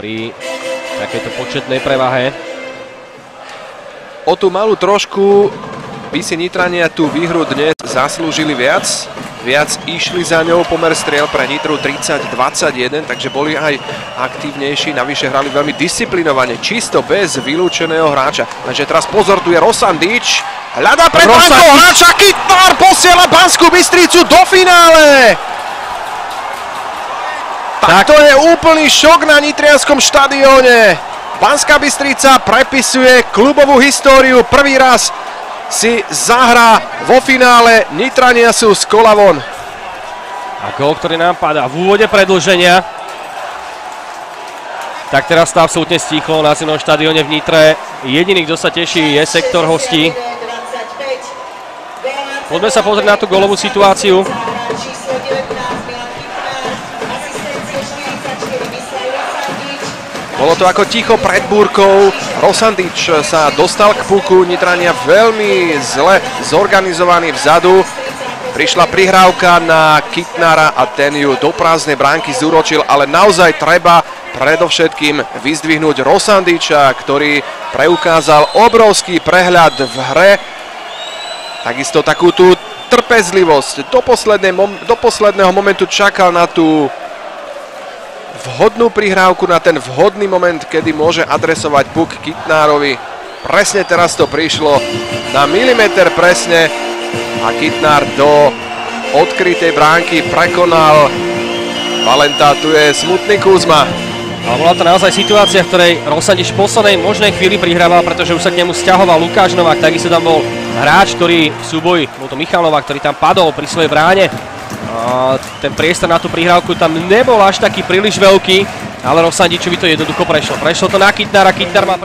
pri takejto početnej prevahe. O tú malú trošku by si Nitrania tú výhru dnes zaslúžili viac. Viac išli za ňou, pomer striel pre Nitru 30-21, takže boli aj aktívnejší. Navyše hrali veľmi disciplinovane, čisto bez vylúčeného hráča. Takže teraz pozor, tu je Rosandič. Hľadá pred brankou hráča, Kytnar posiela Banskú Bystricu do finále. Tak to je úplný šok na nitrianskom štadióne. Banská Bystrica prepisuje klubovú históriu. Prvý raz si zahrá vo finále. Nitrania sú z kola von. A gól, ktorý nám padá v úvode predĺženia. Tak teraz to absolútne stíchlo na zimnom štadióne v Nitre. Jediný, kto sa teší, je sektor hostí. Poďme sa pozrieť na tú gólovú situáciu. Bolo to ako ticho pred búrkou. Rosandič sa dostal k puku. Nitrania veľmi zle zorganizovaní vzadu. Prišla prihrávka na Kytnara a ten ju do prázdnej bránky zúročil, ale naozaj treba predovšetkým vyzdvihnúť Rosandiča, ktorý preukázal obrovský prehľad v hre. Takisto takú tú trpezlivosť. Do posledného momentu čakal na tú vhodnú prihrávku, na ten vhodný moment, kedy môže adresovať puk Kytnárovi. Presne teraz to prišlo na milimeter presne a Kytnár do odkrytej bránky prekonal Valenta. Tu je smutný Kuzma. Ale bola to naozaj situácia, v ktorej Rosandič v poslednej možnej chvíli prihrával, pretože už sa k nemu sťahoval Lukáš Novák. Takisto tam bol hráč, ktorý v súboji, bol to Michal Novák, ktorý tam padol pri svojej bráne. Ten priestor na tú prihrávku tam nebol až taký príliš veľký, ale Rosandičovi to jednoducho prešlo. Prešlo to na Kytnára, Kytnár má